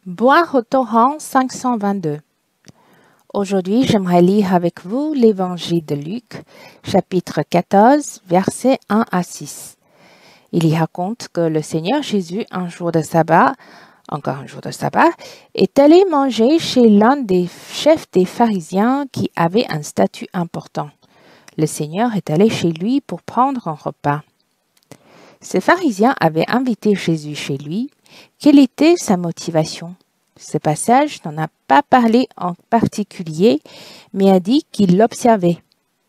Boire au torrent 522. Aujourd'hui, j'aimerais lire avec vous l'Évangile de Luc, chapitre 14, versets 1 à 6. Il y raconte que le Seigneur Jésus, encore un jour de sabbat, est allé manger chez l'un des chefs des pharisiens qui avait un statut important. Le Seigneur est allé chez lui pour prendre un repas. Ce pharisien avait invité Jésus chez lui. Quelle était sa motivation? Ce passage n'en a pas parlé en particulier, mais a dit qu'il l'observait,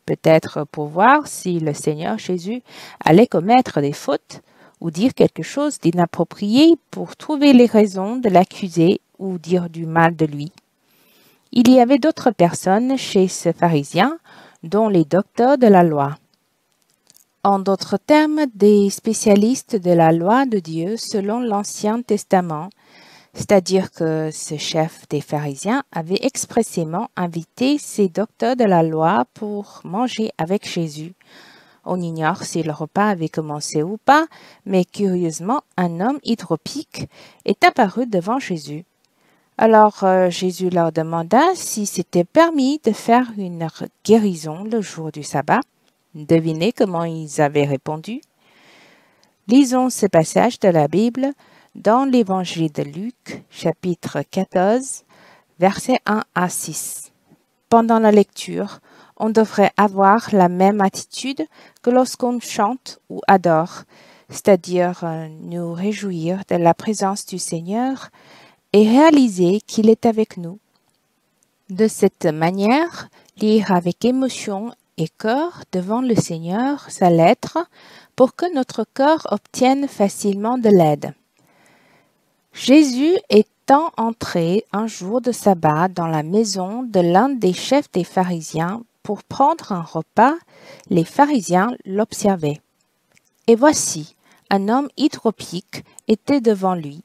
peut-être pour voir si le Seigneur Jésus allait commettre des fautes ou dire quelque chose d'inapproprié pour trouver les raisons de l'accuser ou dire du mal de lui. Il y avait d'autres personnes chez ce pharisien, dont les docteurs de la loi. En d'autres termes, des spécialistes de la loi de Dieu selon l'Ancien Testament, c'est-à-dire que ce chef des pharisiens avait expressément invité ces docteurs de la loi pour manger avec Jésus. On ignore si le repas avait commencé ou pas, mais curieusement, un homme hydropique est apparu devant Jésus. Alors Jésus leur demanda si c'était permis de faire une guérison le jour du sabbat. Devinez comment ils avaient répondu. Lisons ce passage de la Bible dans l'Évangile de Luc, chapitre 14, versets 1 à 6. Pendant la lecture, on devrait avoir la même attitude que lorsqu'on chante ou adore, c'est-à-dire nous réjouir de la présence du Seigneur et réaliser qu'il est avec nous. De cette manière, lire avec émotion et cœur devant le Seigneur sa lettre pour que notre cœur obtienne facilement de l'aide. Jésus étant entré un jour de sabbat dans la maison de l'un des chefs des pharisiens pour prendre un repas, les pharisiens l'observaient. Et voici, un homme hydropique était devant lui.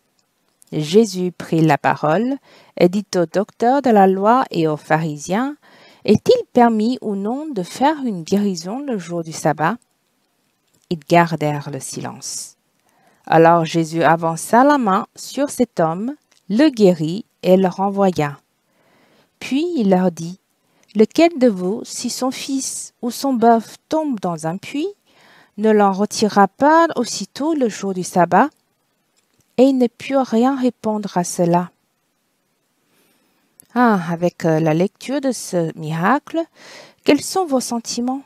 Jésus prit la parole et dit aux docteurs de la loi et aux pharisiens, « Est-il permis ou non de faire une guérison le jour du sabbat ?» Ils gardèrent le silence. Alors Jésus avança la main sur cet homme, le guérit et le renvoya. Puis il leur dit, « Lequel de vous, si son fils ou son bœuf tombe dans un puits, ne l'en retirera pas aussitôt le jour du sabbat ?» Et ils ne purent rien répondre à cela. Avec la lecture de ce miracle, quels sont vos sentiments?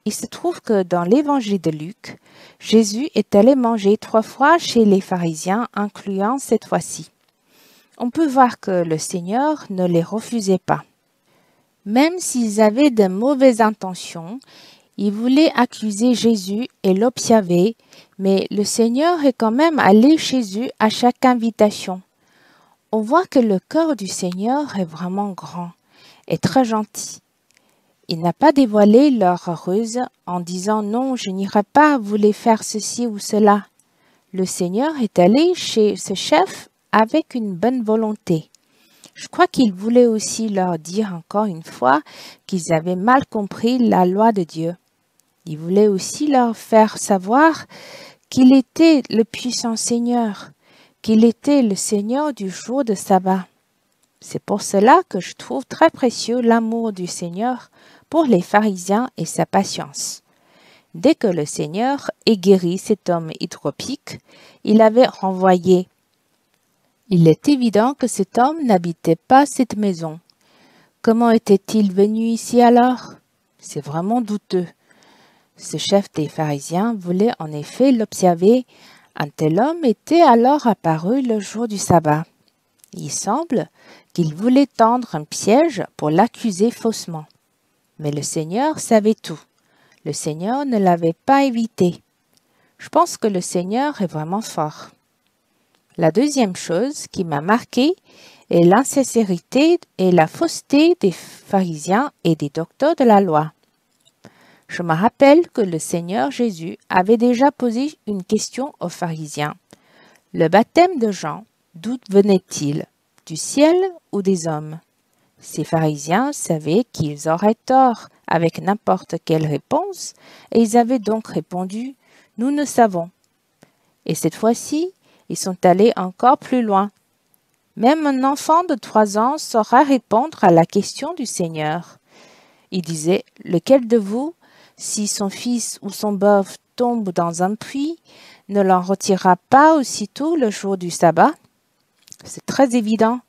Il se trouve que dans l'Évangile de Luc, Jésus est allé manger 3 fois chez les pharisiens, incluant cette fois-ci. On peut voir que le Seigneur ne les refusait pas. Même s'ils avaient de mauvaises intentions, ils voulaient accuser Jésus et l'observer, mais le Seigneur est quand même allé chez eux à chaque invitation. On voit que le cœur du Seigneur est vraiment grand et très gentil. Il n'a pas dévoilé leur ruse en disant « Non, je n'irai pas vous les faire ceci ou cela ». Le Seigneur est allé chez ce chef avec une bonne volonté. Je crois qu'il voulait aussi leur dire encore une fois qu'ils avaient mal compris la loi de Dieu. Il voulait aussi leur faire savoir qu'il était le puissant Seigneur, qu'il était le Seigneur du jour de sabbat. C'est pour cela que je trouve très précieux l'amour du Seigneur pour les pharisiens et sa patience. Dès que le Seigneur ait guéri cet homme hydropique, il avait renvoyé. Il est évident que cet homme n'habitait pas cette maison. Comment était-il venu ici alors? C'est vraiment douteux. Ce chef des pharisiens voulait en effet l'observer. Un tel homme était alors apparu le jour du sabbat. Il semble qu'il voulait tendre un piège pour l'accuser faussement. Mais le Seigneur savait tout. Le Seigneur ne l'avait pas évité. Je pense que le Seigneur est vraiment fort. La deuxième chose qui m'a marqué est l'insincérité et la fausseté des pharisiens et des docteurs de la loi. Je me rappelle que le Seigneur Jésus avait déjà posé une question aux pharisiens. Le baptême de Jean, d'où venait-il? Du ciel ou des hommes? Ces pharisiens savaient qu'ils auraient tort avec n'importe quelle réponse et ils avaient donc répondu « Nous ne savons ». Et cette fois-ci, ils sont allés encore plus loin. Même un enfant de 3 ans saura répondre à la question du Seigneur. Il disait, « Lequel de vous, si son fils ou son bœuf tombe dans un puits, ne l'en retirera pas aussitôt le jour du sabbat ?» C'est très évident.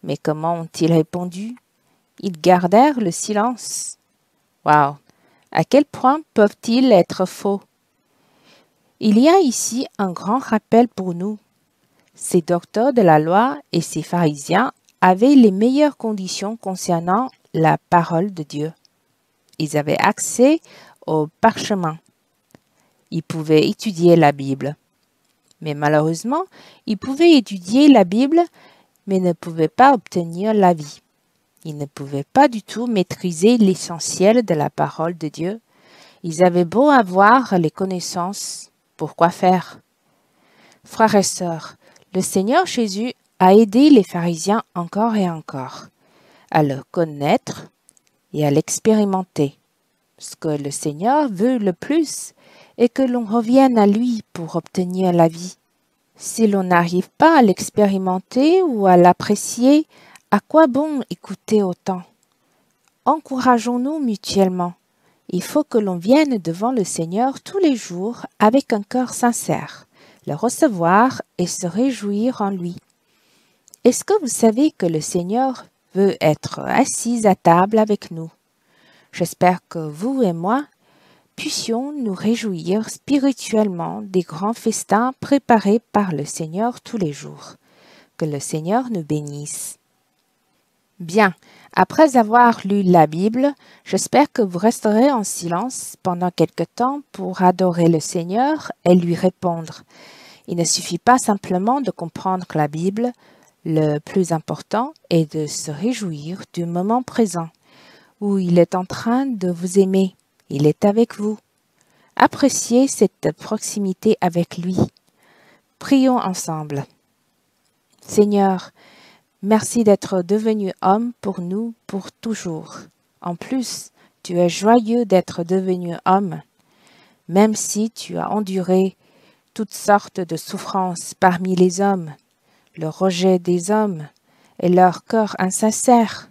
Mais comment ont-ils répondu? Ils gardèrent le silence. Waouh! À quel point peuvent-ils être faux? Il y a ici un grand rappel pour nous. Ces docteurs de la loi et ces pharisiens avaient les meilleures conditions concernant la parole de Dieu. Ils avaient accès au parchemin. Ils pouvaient étudier la Bible. Mais malheureusement, ils pouvaient étudier la Bible, mais ne pouvaient pas obtenir la vie. Ils ne pouvaient pas du tout maîtriser l'essentiel de la parole de Dieu. Ils avaient beau avoir les connaissances, pourquoi faire? Frères et sœurs, le Seigneur Jésus a aidé les pharisiens encore et encore à le connaître et à l'expérimenter. Ce que le Seigneur veut le plus est que l'on revienne à lui pour obtenir la vie. Si l'on n'arrive pas à l'expérimenter ou à l'apprécier, à quoi bon écouter autant? Encourageons-nous mutuellement. Il faut que l'on vienne devant le Seigneur tous les jours avec un cœur sincère, le recevoir et se réjouir en lui. Est-ce que vous savez que le Seigneur veut être assis à table avec nous? J'espère que vous et moi puissions nous réjouir spirituellement des grands festins préparés par le Seigneur tous les jours. Que le Seigneur nous bénisse. Bien, après avoir lu la Bible, j'espère que vous resterez en silence pendant quelque temps pour adorer le Seigneur et lui répondre. Il ne suffit pas simplement de comprendre la Bible, le plus important est de se réjouir du moment présent, où il est en train de vous aimer, il est avec vous. Appréciez cette proximité avec lui. Prions ensemble. Seigneur, merci d'être devenu homme pour nous pour toujours. En plus, tu es joyeux d'être devenu homme, même si tu as enduré toutes sortes de souffrances parmi les hommes, le rejet des hommes et leur cœur insincère.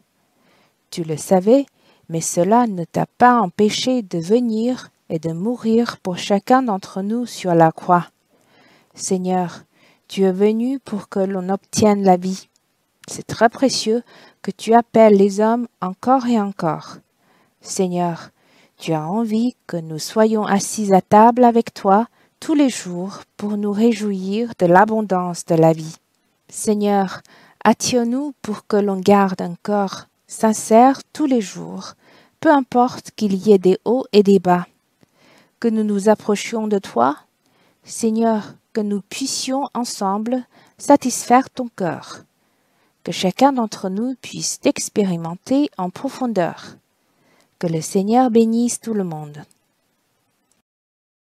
Tu le savais, mais cela ne t'a pas empêché de venir et de mourir pour chacun d'entre nous sur la croix. Seigneur, tu es venu pour que l'on obtienne la vie. C'est très précieux que tu appelles les hommes encore et encore. Seigneur, tu as envie que nous soyons assis à table avec toi tous les jours pour nous réjouir de l'abondance de la vie. Seigneur, attire-nous pour que l'on garde un corps sincère tous les jours, peu importe qu'il y ait des hauts et des bas. Que nous nous approchions de toi, Seigneur, que nous puissions ensemble satisfaire ton cœur. Que chacun d'entre nous puisse t'expérimenter en profondeur. Que le Seigneur bénisse tout le monde.